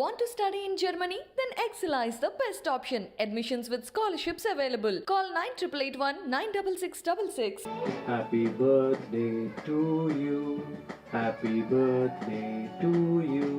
Want to study in Germany? Then Excella is the best option. Admissions with scholarships available. Call 9881 96666. Happy birthday to you. Happy birthday to you.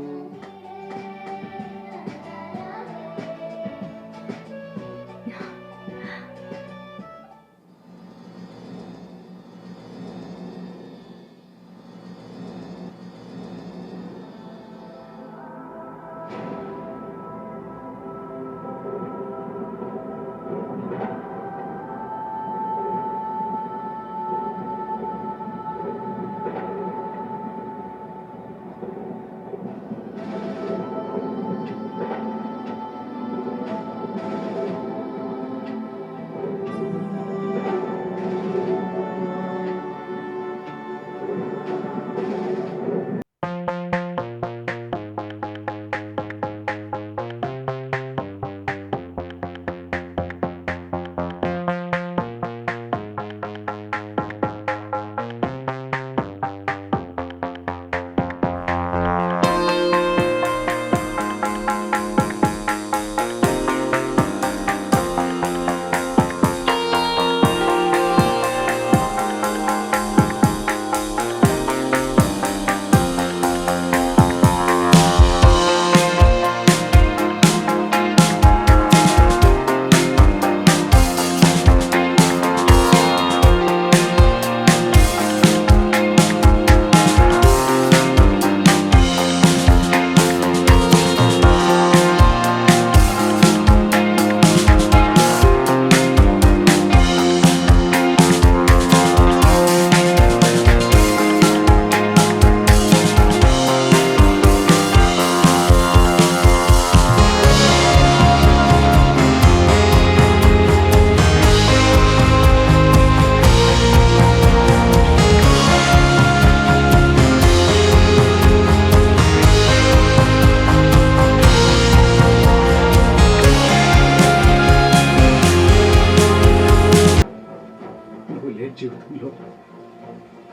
నువ్వు లేని జీవితంలో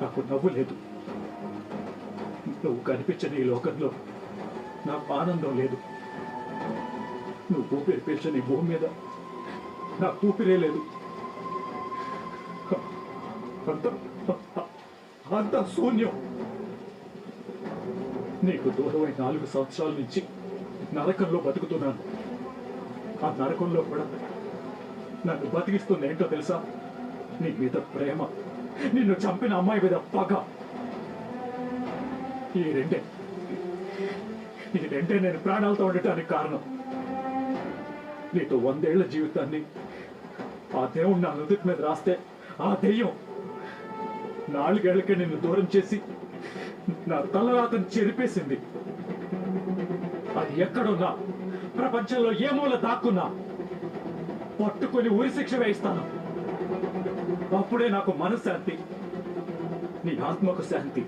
నాకు నవ్వు లేదు. నువ్వు కనిపించని ఈ లోకంలో నాకు ఆనందం లేదు. నువ్వు ఊపిరి పీల్చని ఈ భూమి మీద నాకు ఊపిరే లేదు. అంత అంత శూన్యం. నీకు దూరమై 4 సంవత్సరాల నుంచి నరకంలో బతుకుతున్నాను. ఆ నరకంలో కూడా నన్ను బతికిస్తుంది ఏంటో తెలుసా? నీ మీద ప్రేమ, నిన్ను చంపిన అమ్మాయి మీద పగ. ఈ రెండే నేను ప్రాణాలతో ఉండటానికి కారణం. నీతో 100 ఏళ్ల జీవితాన్ని ఆ దేవుడు నా నుదుటి మీద రాస్తే ఆ దెయ్యం 4 ఏళ్లకే నిన్ను దూరం చేసి నా తలరాతను చెరిపేసింది. అది ఎక్కడున్నా, ప్రపంచంలో ఏ మూల దాక్కున్నా పట్టుకొని ఉరి శిక్ష వేయిస్తాను. అప్పుడే నాకు మనశ్శాంతి, నీ ఆత్మకు శాంతి.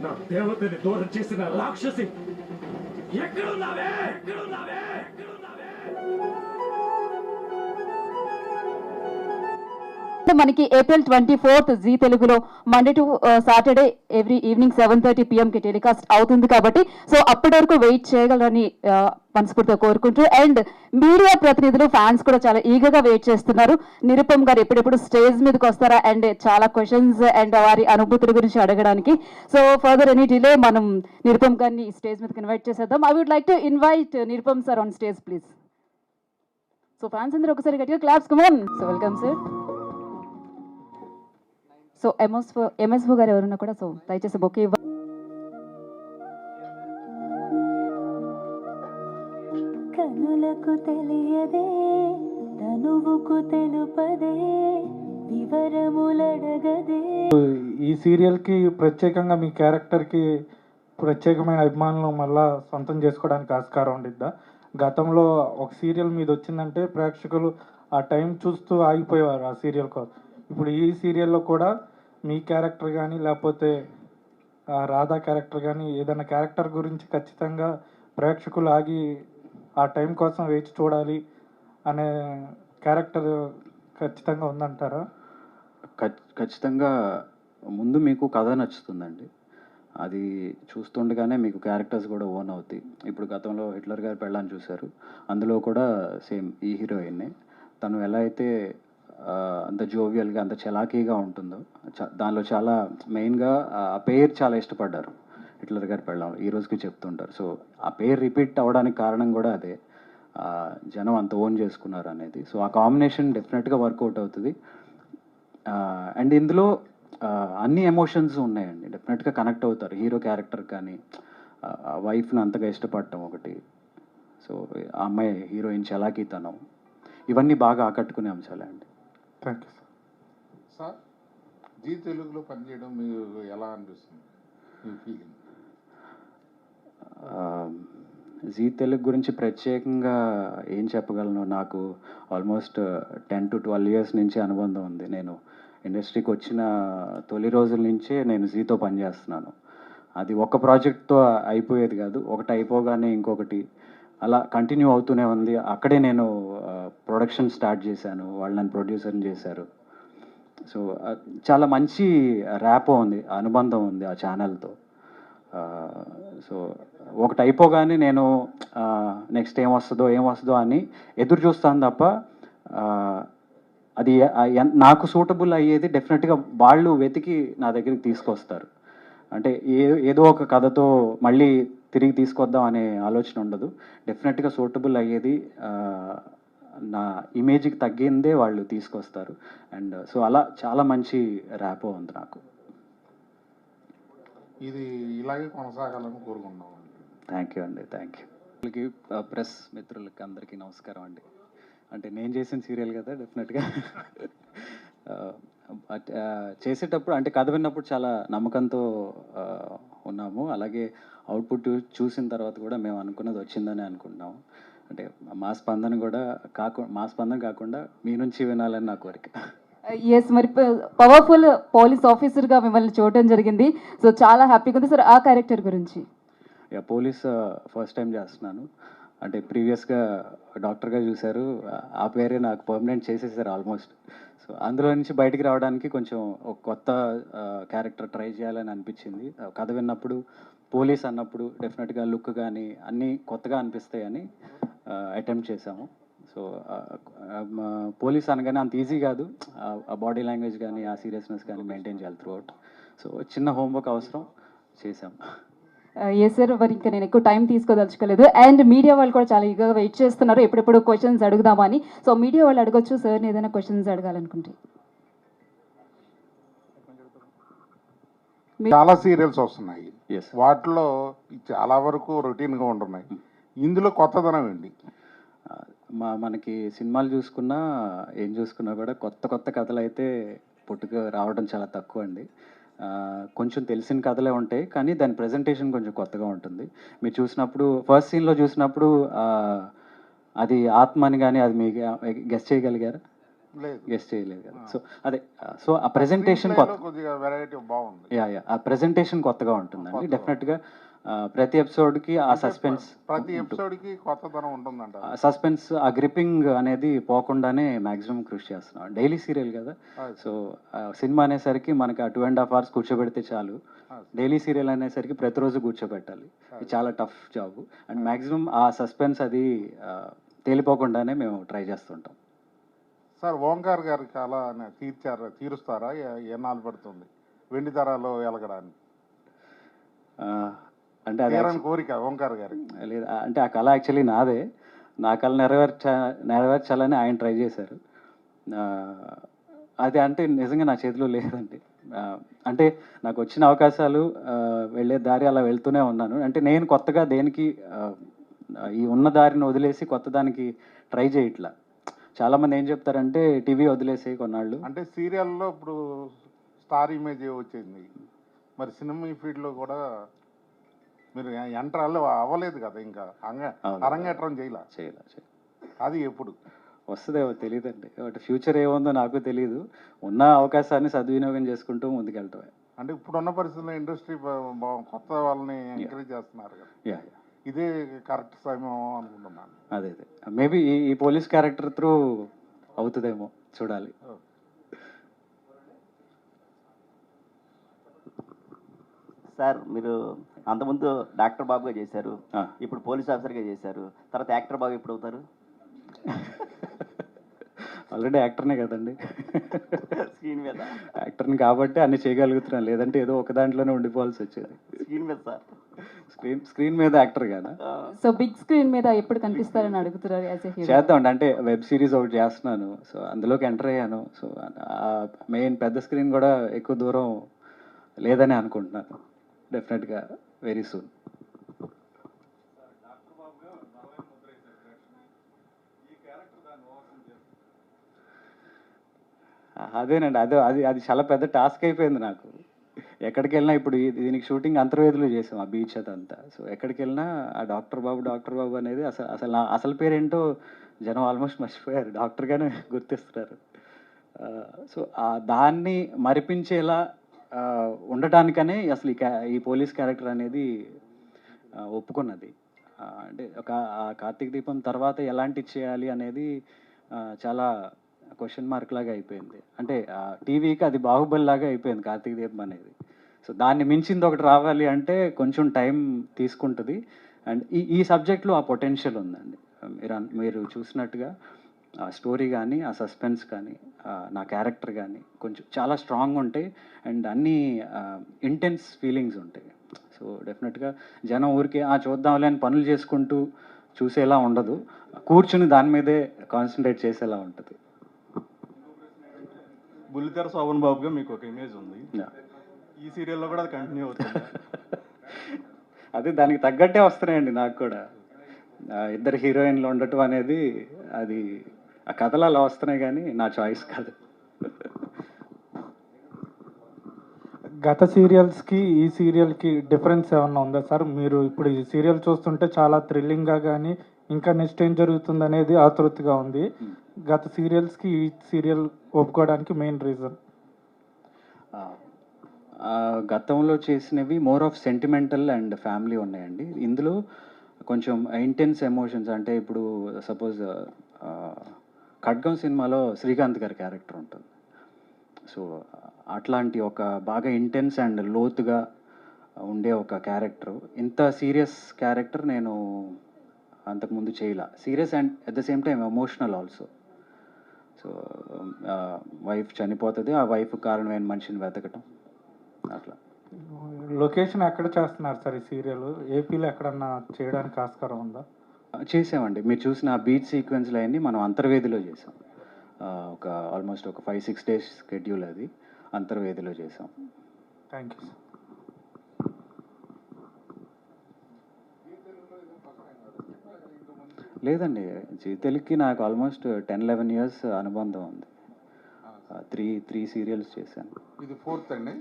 నా దేవతని దూరం చేసిన రాక్షసి ఎక్కడున్నావే? మనకి April 24th జీ తెలుగులో Monday to Saturday every evening 7:30 PM కి టెలికాస్ట్ అవుతుంది కాబట్టి సో అప్పటి వరకు వెయిట్ చేయగలరని మనస్ఫూర్తిగా కోరుకుంటూ, అండ్ మీడియా ప్రతినిధులు ఫ్యాన్స్ కూడా చాలా ఈగగా వెయిట్ చేస్తున్నారు. నిరుపమ్ గారు ఎప్పుడెప్పుడు స్టేజ్ మీదకి వస్తారా అండ్ చాలా క్వశ్చన్స్ అండ్ వారి అనుభూతుల గురించి అడగడానికి. సో ఫర్దర్ ఎనీ డిలే, మనం నిరుపమ్ గారిని స్టేజ్ మీదకి ఇన్వైట్ చేసేద్దాం. I would like to invite Nirupam sir on stage please. So fans అందరూ ఒకసారి గట్టిగా claps. Come on. So welcome sir. So MSO గారు ఎవరున్నా కూడా సో దయచేసి బొకే కనులకు తెలియదే తనువుకు తెలుపదే వివరములడగదే. ఈ సీరియల్కి ప్రత్యేకంగా మీ క్యారెక్టర్కి ప్రత్యేకమైన అభిమానులు మళ్ళా సొంతం చేసుకోవడానికి ఆస్కారం ఉండిద్దా? గతంలో ఒక సీరియల్ మీద వచ్చిందంటే ప్రేక్షకులు ఆ టైం చూస్తూ ఆగిపోయేవారు ఆ సీరియల్ కోసం. ఇప్పుడు ఈ సీరియల్లో కూడా మీ క్యారెక్టర్ కానీ లేకపోతే రాధా క్యారెక్టర్ కానీ ఏదైనా క్యారెక్టర్ గురించి ఖచ్చితంగా ప్రేక్షకులు ఆగి ఆ టైం కోసం వేచి చూడాలి అనే క్యారెక్టర్ ఖచ్చితంగా ఉందంటారా? ఖచ్చితంగా ముందు మీకు కథ నచ్చుతుందండి. అది చూస్తుండగానే మీకు క్యారెక్టర్స్ కూడా ఓన్ అవుతాయి. ఇప్పుడు గతంలో హిట్లర్ గారి పెళ్ళాన్ని చూశారు, అందులో కూడా సేమ్ ఈ హీరోయిన్నే. తను ఎలా అయితే అంత జోవియల్గా అంత చలాకీగా ఉంటుందో దానిలో చాలా మెయిన్గా ఆ పేరు చాలా ఇష్టపడ్డారు హిట్లర్ గారి పెళ్ళాం, ఈ రోజుకి చెప్తుంటారు. సో ఆ పేరు రిపీట్ అవ్వడానికి కారణం కూడా అదే, జనం అంత ఓన్ చేసుకున్నారు అనేది. సో ఆ కాంబినేషన్ డెఫినెట్గా వర్కౌట్ అవుతుంది. అండ్ ఇందులో అన్ని ఎమోషన్స్ ఉన్నాయండి, డెఫినెట్గా కనెక్ట్ అవుతారు. హీరో క్యారెక్టర్ కానీ వైఫ్ని అంతగా ఇష్టపడటం ఒకటి, సో ఆ అమ్మాయి హీరోయిన్ చలాకీతనం, ఇవన్నీ బాగా ఆకట్టుకునే అంశాలే అండి. Thank you sir. Sir, Zee తెలుగులో పనిచేయడం మీకు ఎలా అనిపిస్తుంది, మీ ఫీలింగ్? జీ తెలుగు గురించి ప్రత్యేకంగా ఏం చెప్పగలను, నాకు ఆల్మోస్ట్ 10 to 12 years నుంచి అనుబంధం ఉంది. నేను ఇండస్ట్రీకి వచ్చిన తొలి రోజుల నుంచే నేను జీతో పనిచేస్తున్నాను. అది ఒక ప్రాజెక్ట్తో అయిపోయేది కాదు, ఒకటి అయిపోగానే ఇంకొకటి అలా కంటిన్యూ అవుతూనే ఉంది. అక్కడే నేను ప్రొడక్షన్ స్టార్ట్ చేశాను, వాళ్ళు నన్ను ప్రొడ్యూసర్ని చేశారు. సో చాలా మంచి ర్యాపో ఉంది, అనుబంధం ఉంది ఆ ఛానల్తో. సో ఒకటి అయిపోగానే నేను నెక్స్ట్ ఏమొస్తుందో అని ఎదురు చూస్తాను తప్ప అది నాకు సూటబుల్ అయ్యేది డెఫినెట్గా వాళ్ళు వెతికి నా దగ్గరికి తీసుకొస్తారు. అంటే ఏదో ఒక కథతో మళ్ళీ తిరిగి తీసుకొద్దాం అనే ఆలోచన ఉండదు. డెఫినెట్గా సూటబుల్ అయ్యేది నా ఇమేజ్కి తగ్గిందే వాళ్ళు తీసుకొస్తారు. అండ్ సో అలా చాలా మంచి ర్యాపో ఉంది నాకు. ఇది ఇలాగే కొనసాగాలని కోరుకుంటున్నాం. థ్యాంక్ యూ అండి, థ్యాంక్ యూ. వాళ్ళకి ప్రెస్ మిత్రులకి అందరికీ నమస్కారం అండి. అంటే నేను చేసిన సీరియల్ కదా, డెఫినెట్గా చేసేటప్పుడు అంటే కథ విన్నప్పుడు చాలా నమ్మకంతో ఉన్నాము. అలాగే అవుట్పుట్ చూసిన తర్వాత కూడా మేము అనుకున్నది వచ్చిందని అనుకుంటున్నాము. అంటే మా స్పందన కాకుండా మీ నుంచి వినాలని నా కోరిక. ఎస్, మరి పవర్ఫుల్ పోలీస్ ఆఫీసర్గా మిమ్మల్ని చూడటం జరిగింది. సో చాలా హ్యాపీగా ఉంది సార్. ఆ క్యారెక్టర్ గురించి? పోలీస్ ఫస్ట్ టైం చేస్తున్నాను. అంటే ప్రీవియస్గా డాక్టర్గా చూశారు, ఆ పేరే నాకు పర్మనెంట్ చేసేసారు ఆల్మోస్ట్. సో అందులో నుంచి బయటికి రావడానికి కొంచెం ఒక కొత్త క్యారెక్టర్ ట్రై చేయాలని అనిపించింది. కథ విన్నప్పుడు పోలీస్ అన్నప్పుడు డెఫినెట్గా లుక్ కానీ అన్నీ కొత్తగా అనిపిస్తాయని అటెంప్ట్ చేశాము. సో పోలీస్ అనగానే అంత ఈజీ కాదు, ఆ బాడీ లాంగ్వేజ్ కానీ ఆ సీరియస్నెస్ కానీ మెయింటైన్ చేయాలి త్రూ అవుట్. సో చిన్న హోంవర్క్ అవసరం, చేశాం. ఎస్ సార్, మరి ఇంకా నేను ఎక్కువ టైం తీసుకోదలుచుకోలేదు. అండ్ మీడియా వాళ్ళు కూడా చాలా ఈగర్గా వెయిట్ చేస్తున్నారు, ఎప్పుడెప్పుడు క్వశ్చన్స్ అడుగుదామని. సో మీడియా వాళ్ళు అడగొచ్చు సార్ని ఏదైనా క్వశ్చన్స్ అడగాలనుకుంటే. చాలా సీరియల్స్ వస్తున్నాయి, Yes. వాటిలో చాలా వరకు రొటీన్గా ఉంటున్నాయి. ఇందులో కొత్తదనం ఏంటి? మనకి సినిమాలు చూసుకున్నా ఏం చూసుకున్నా కూడా కొత్త కథలు అయితే పుట్టుకు రావడం చాలా తక్కువ అండి. కొంచెం తెలిసిన కథలే ఉంటాయి, కానీ దాని ప్రజెంటేషన్ కొంచెం కొత్తగా ఉంటుంది. మీరు చూసినప్పుడు ఫస్ట్ సీన్లో చూసినప్పుడు అది ఆత్మ అని కానీ అది మీకు గెస్ట్ చేయగలిగారా? లేదు, గెస్ట్ చేయలేదు కదా. సో అదే, సో ఆ ప్రజెంటేషన్ కొద్దిగా వెరైటీ బాగుంది. యా ఆ ప్రజెంటేషన్ కొత్తగా ఉంటుందండి. డెఫినెట్గా ప్రతి ఎపిసోడ్కి ఆ సస్పెన్స్, ప్రతి ఎపిసోడ్కి కొత్తదనం ఉంటుందంట. సస్పెన్స్, ఆ గ్రిప్పింగ్ అనేది పోకుండానే మ్యాక్సిమం కృషి చేస్తున్నాం. డైలీ సీరియల్ కదా, సో సినిమా అనేసరికి మనకి 2.5 hours కూర్చోబెడితే చాలు. డైలీ సీరియల్ అనేసరికి ప్రతిరోజు కూర్చోబెట్టాలి, ఇది చాలా టఫ్ జాబ్. అండ్ మ్యాక్సిమం ఆ సస్పెన్స్ అది తేలిపోకుండానే మేము ట్రై చేస్తుంటాం. సార్, ఓంకార్ గారికి అలా తీరుస్తారా? ఎన్నాళ్ళు పడుతుంది వెండి తరాలో ఎలగడానికి? అంటే అది కోరిక ఓంకార్ గారి లేదు, అంటే ఆ కళ యాక్చువల్లీ నాదే. నా కళ నెరవేర్చాలని ఆయన ట్రై చేశారు. అది అంటే నిజంగా నా చేతిలో లేదండి. అంటే నాకు వచ్చిన అవకాశాలు వెళ్ళే దారి అలా వెళ్తూనే ఉన్నాను. అంటే నేను కొత్తగా దేనికి ఈ ఉన్న దారిని వదిలేసి కొత్త దానికి ట్రై చేయట్లా. చాలామంది ఏం చెప్తారంటే టీవీ వదిలేసి కొన్నాళ్ళు. అంటే సీరియల్లో ఇప్పుడు స్టార్ ఇమేజ్ వచ్చింది, మరి సినిమా ఫీల్డ్లో కూడా మీరు ఎంటర్ అవ్వలేదు కదా, ఇంకా అరంగేట్రం చేయాల. అది ఎప్పుడు వస్తుందేమో తెలియదండి, బట్ ఫ్యూచర్ ఏముందో నాకు తెలియదు. ఉన్న అవకాశాన్ని సద్వినియోగం చేసుకుంటూ ముందుకెళ్ళటమే. అంటే ఇప్పుడున్న పరిస్థితుల్లో ఇండస్ట్రీ కొత్త వాళ్ళని ఎంకరేజ్ చేస్తున్నారు కదా, యా ఇదే కరెక్ట్ సమయం అనుకుంటున్నాను. అదే మేబీ ఈ పోలీస్ క్యారెక్టర్ త్రూ అవుతుందేమో, చూడాలి. సార్ మీరు అంతకుముందు డాక్టర్ బాబుగా చేశారు, ఆ. ఇప్పుడు పోలీస్ ఆఫీసర్గా చేశారు, తర్వాత యాక్టర్ బాబు ఎప్పుడు అవుతారు? ఆల్రెడీ యాక్టర్నే కదండి. స్క్రీన్ మీద యాక్టర్ని కాబట్టి అన్ని చేయగలుగుతున్నాను, లేదంటే ఏదో ఒక దాంట్లోనే ఉండిపోవాల్సి వచ్చేది. స్క్రీన్ మీద సార్. స్క్రీన్ మీద యాక్టర్ కదా. సో బిగ్ స్క్రీన్ మీద ఎప్పుడు కనిపిస్తారని అడుగుతున్నారు యాజ్ ఎ హీరో. చేద్దాం అంటే వెబ్ సిరీస్ ఒకటి చేస్తున్నాను, సో అందులోకి ఎంటర్ అయ్యాను. సో మెయిన్ పెద్ద స్క్రీన్ కూడా ఎక్కువ దూరం లేదని అనుకుంటున్నాను. డెఫినెట్గా వెరీ సూన్. అదేనండి, అది అది చాలా పెద్ద టాస్క్ అయిపోయింది నాకు. ఎక్కడికి వెళ్ళినా ఇప్పుడు దీనికి షూటింగ్ అంతర్వేదిలో చేసాం, ఆ బీచ్ అదంతా. సో ఎక్కడికి వెళ్ళినా ఆ డాక్టర్ బాబు అనేది అసలు నా అసలు పేరేంటో జనం ఆల్మోస్ట్ మర్చిపోయారు, డాక్టర్గానే గుర్తిస్తున్నారు. సో దాన్ని మరిపించేలా ఉండటానికనే అసలు ఈ పోలీస్ క్యారెక్టర్ అనేది ఒప్పుకున్నది. అంటే ఆ కార్తీక దీపం తర్వాత ఎలాంటి చేయాలి అనేది చాలా క్వశ్చన్ మార్క్ లాగా అయిపోయింది. అంటే టీవీకి అది బాహుబలి లాగా అయిపోయింది కార్తీక దీపం అనేది. సో దాన్ని మించింది ఒకటి రావాలి అంటే కొంచెం టైం తీసుకుంటుంది. అండ్ ఈ సబ్జెక్ట్లో ఆ పొటెన్షియల్ ఉందండి. మీరు చూసినట్టుగా ఆ స్టోరీ కానీ, ఆ సస్పెన్స్ కానీ, నా క్యారెక్టర్ కానీ కొంచెం చాలా స్ట్రాంగ్ ఉంటాయి. అండ్ అన్నీ ఇంటెన్స్ ఫీలింగ్స్ ఉంటాయి. సో డెఫినెట్గా జనం ఊరికే చూద్దాంలే అని పనులు చేసుకుంటూ చూసేలా ఉండదు, కూర్చుని దాని మీదే కాన్సన్ట్రేట్ చేసేలా ఉంటుంది. బుల్లితెర శోభన్ బాబుగా మీకు ఒక ఇమేజ్ ఉంది, ఈ సీరియల్లో కూడా అది కంటిన్యూ అవుతుంది. అదే దానికి తగ్గట్టే వస్తున్నాయండి నాకు కూడా. ఇద్దరు హీరోయిన్లు ఉండటం అనేది అది ఆ కథలు అలా వస్తున్నాయి, కానీ నా చాయిస్ కాదు. గత సీరియల్స్కి ఈ సీరియల్కి డిఫరెన్స్ ఏమన్నా ఉందా సార్? మీరు ఇప్పుడు ఈ సీరియల్ చూస్తుంటే చాలా థ్రిల్లింగ్గా కానీ ఇంకా నెక్స్ట్ ఏం జరుగుతుంది అనేది ఆతృతగా ఉంది. గత సీరియల్స్కి ఈ సీరియల్ ఒప్పుకోవడానికి మెయిన్ రీజన్? గతంలో చేసినవి more of sentimental and family ఉన్నాయండి. ఇందులో కొంచెం ఇంటెన్స్ ఎమోషన్స్, అంటే ఇప్పుడు సపోజ్ ఖడ్గం సినిమాలో శ్రీకాంత్ గారి క్యారెక్టర్ ఉంటుంది. సో అట్లాంటి ఒక బాగా ఇంటెన్స్ అండ్ లోతుగా ఉండే ఒక క్యారెక్టర్, ఇంత సీరియస్ క్యారెక్టర్ నేను అంతకుముందు చేయలే. Serious and at the same time emotional also. So wife చనిపోతుంది, ఆ వైఫ్ కారణమైన మనిషిని వెతకటం, అట్లా. లొకేషన్ ఎక్కడ చేస్తున్నారు సార్ ఈ సీరియల్? ఏపీలో ఎక్కడన్నా చేయడానికి ఆస్కారం ఉందా? చేసామండి. మీరు చూసిన బీచ్ సీక్వెన్స్లో అన్నీ మనం అంతర్వేదిలో చేసాం. ఒక ఆల్మోస్ట్ ఒక 5-6 days షెడ్యూల్ అది అంతర్వేదిలో చేసాం. Thank you sir. లేదండి, జీ తెలుగుకి నాకు ఆల్మోస్ట్ 10-11 years అనుబంధం ఉంది. త్రీ సీరియల్స్ చేశాను. ఇది 4th అండి?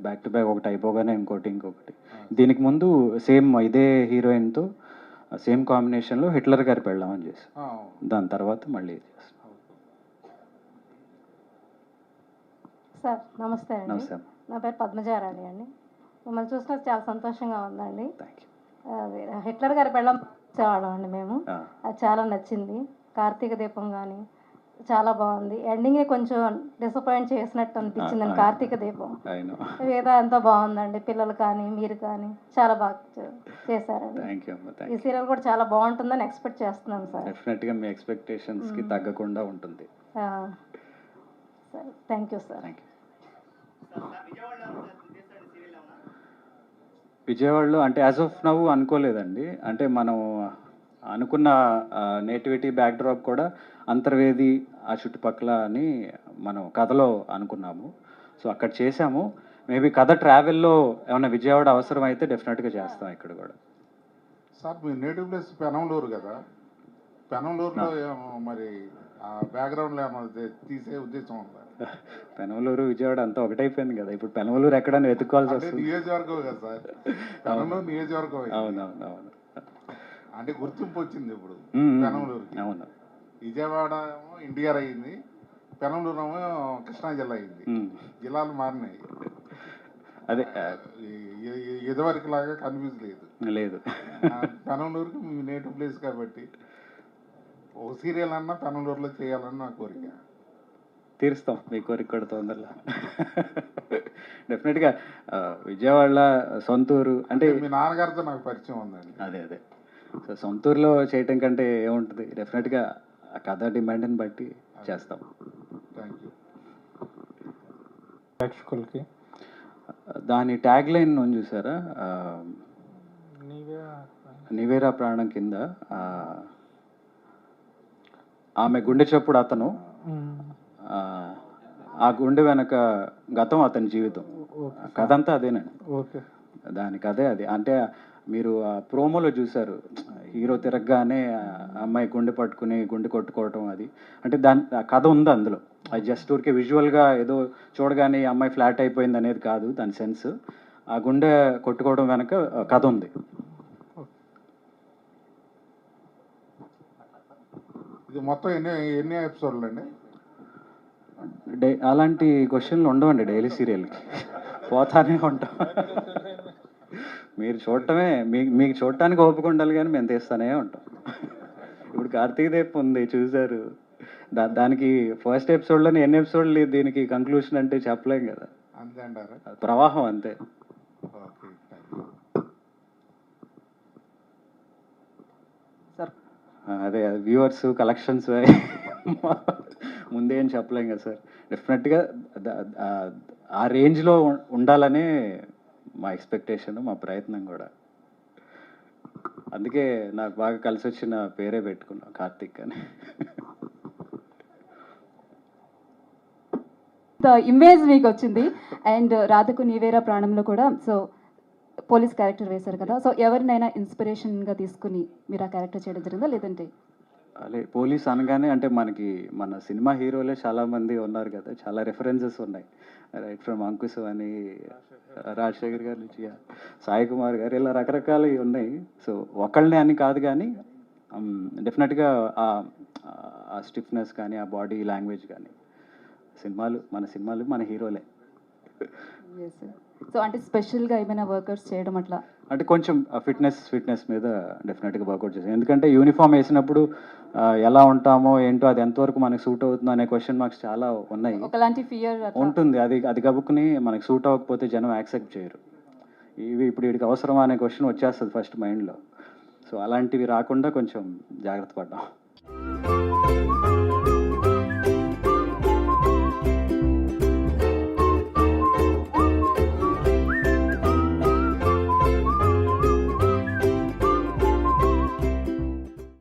బ్యాక్ టు బ్యాక్, ఒకటి అయిపోగానే ఇంకొకటి. దీనికి ముందు సేమ్ ఇదే హీరోయిన్తో సేమ్ కాంబినేషన్లో హిట్లర్ గారి పెళ్ళామని చేశాను. దాని తర్వాత మళ్ళీ చేస్తాను. సార్ నమస్తే అండి. నమస్తే. నా పేరు పద్మజారాణి అండి. మిమ్మల్ని చూసినా చాలా సంతోషంగా ఉందండి. Thank you. హిట్లర్ గారి పెళ్ళం చూసేవాళ్ళం అండి మేము, అది చాలా నచ్చింది. కార్తీక దీపం కానీ చాలా బాగుంది. ఎండింగే కొంచెం డిసప్పాయింట్ చేసినట్టు అనిపించిందండి కార్తీక దీపం. ఏదో అంతా బాగుందండి, పిల్లలు కానీ మీరు కానీ చాలా బాగా చేశారండి. ఈ సీరియల్ కూడా చాలా బాగుంటుందని ఎక్స్పెక్ట్ చేస్తున్నాను సార్. డెఫినెట్గా మీ ఎక్స్పెక్టేషన్స్కి తగ్గకుండా ఉంటుంది. సరే, thank you sir. Thank you. విజయవాడలో అంటే యాజ్ ఆఫ్ నవ్ అనుకోలేదండి. అంటే మనం అనుకున్న నేటివిటీ బ్యాక్డ్రాప్ కూడా అంతర్వేది ఆ చుట్టుపక్కల అని మనం కథలో అనుకున్నాము. సో అక్కడ చేసాము. మేబీ కథ ట్రావెల్లో ఏమైనా విజయవాడ అవసరం అయితే డెఫినెట్గా చేస్తాం ఇక్కడ కూడా. సార్ మీ నేటివ్ ప్లేస్ పెనంలూరు కదా, పెనంలూరులో మరి ఆ బ్యాక్గ్రౌండ్లో ఏమైనా తీసే ఉద్దేశం ఉందా? పెనమలూరు విజయవాడ అంతా ఒకటైపోయింది కదా, ఇప్పుడు పెనమలూరు ఎక్కడని వెతుక్కోవాల్సి వస్తుంది. నియోజకవర్గం కదా సార్, పెనంలూరు నియోజకవర్గం. అవునవును. అంటే గుర్తింపు వచ్చింది ఇప్పుడు పెనంలూరుకి. అవును. విజయవాడ ఏమో ఎన్టీఆర్ అయ్యింది, పెనంలూరు ఏమో కృష్ణా జిల్లా అయింది. జిల్లాలు మారినాయి. అదే ఇదివరకు లాగా కన్ఫ్యూజ్ లేదు. పెనంలూరుకి మీ నేటివ్ ప్లేస్ కాబట్టి ఒక సీరియల్ అన్నా పెనంలూరులో చేయాలని నా కోరిక. తీరుస్తాం మీ కోరిక కూడా తొందరలో. డెఫినెట్గా విజయవాడలో సొంతూరు అంటే మీ నాన్నగారితో నాకు పరిచయం ఉందండి. అదే సో సొంతూరులో చేయటం కంటే ఏముంటుంది, డెఫినెట్గా ఆ కథ డిమాండ్ని బట్టి చేస్తాం. Thank you. ప్రేక్షకులకి దాని ట్యాగ్ లైన్ ఉంది చూసారా, నీవే నివేరా ప్రాణం కింద ఆమె గుండె చప్పుడు అతను, ఆ గుండె వెనక గతం అతని జీవితం, కథ అంతా అదేనండి. ఓకే. దానికి అదే అది అంటే మీరు ఆ ప్రోమోలో చూసారు, హీరో తిరగగానే ఆ అమ్మాయి గుండె పట్టుకుని గుండె కొట్టుకోవటం, అది అంటే ఆ కథ ఉంది అందులో. అది జస్ట్ ఊరికే విజువల్గా ఏదో చూడగానే ఈ అమ్మాయి ఫ్లాట్ అయిపోయింది అనేది కాదు దాని సెన్స్. ఆ గుండె కొట్టుకోవడం వెనక కథ ఉంది. ఇది మొత్తం ఎన్ని ఎపిసోడ్లు అండి? అలాంటి క్వశ్చన్లు ఉండవండి డైలీ సీరియల్కి, పోతానే ఉంటాం. మీరు చూడటమే, మీకు చూడటానికి ఓపిక ఉండాలి కానీ మేము తీస్తానే ఉంటాం. ఇప్పుడు కార్తీక దీపం ఉంది చూసారు, దానికి ఫస్ట్ ఎపిసోడ్లోనే ఎన్ని ఎపిసోడ్లు దీనికి కంక్లూషన్ అంటే చెప్పలేం కదా, అంతే అంటారా? ప్రవాహం అంతే. ఓకే. అదే వ్యూవర్స్ కలెక్షన్స్ ముందే ఏం చెప్పలేం కదా సార్. డెఫినెట్గా ఆ రేంజ్లో ఉండాలనే మా ఎక్స్పెక్టేషన్, మా ప్రయత్నం కూడా. అందుకే నాకు బాగా కలిసి వచ్చిన పేరే పెట్టుకున్నాం కార్తీక్ అని. ఇమేజ్ మీకు వచ్చింది. అండ్ రాధకు నీవేరా ప్రాణంలో కూడా సో పోలీస్ క్యారెక్టర్ వేశారు కదా, సో ఎవరినైనా ఇన్స్పిరేషన్గా తీసుకుని మీరు ఆ క్యారెక్టర్ చేయడం జరిగిందా, లేదంటే? అదే పోలీస్ అనగానే అంటే మనకి మన సినిమా హీరోలే చాలామంది ఉన్నారు కదా, చాలా రెఫరెన్సెస్ ఉన్నాయి. రైట్ ఫ్రమ్ అంకుశ్ అని, రాజశేఖర్ గారి నుంచి సాయి కుమార్ గారు, ఇలా రకరకాలవి ఉన్నాయి. సో ఒకళ్ళనే అని కాదు కానీ డెఫినెట్గా ఆ స్టిఫ్నెస్ కానీ, ఆ బాడీ లాంగ్వేజ్ కానీ, సినిమాలు మన హీరోలే. సో అంటే స్పెషల్గా ఏమైనా వర్కౌట్స్ చేయడం అట్లా అంటే కొంచెం ఫిట్నెస్ మీద డెఫినెట్గా వర్కౌట్ చేసాం. ఎందుకంటే యూనిఫామ్ వేసినప్పుడు ఎలా ఉంటామో ఏంటో, అది ఎంతవరకు మనకి సూట్ అవుతుందో అనే క్వశ్చన్ మార్క్స్ చాలా ఉన్నాయి. ఒకలాంటి ఫియర్ ఉంటుంది. అది కబుక్కుని మనకి సూట్ అవ్వకపోతే జనం యాక్సెప్ట్ చేయరు. ఇప్పుడు వీడికి అవసరమా అనే క్వశ్చన్ వచ్చేస్తుంది ఫస్ట్ మైండ్లో. సో అలాంటివి రాకుండా కొంచెం జాగ్రత్త పడ్డాం.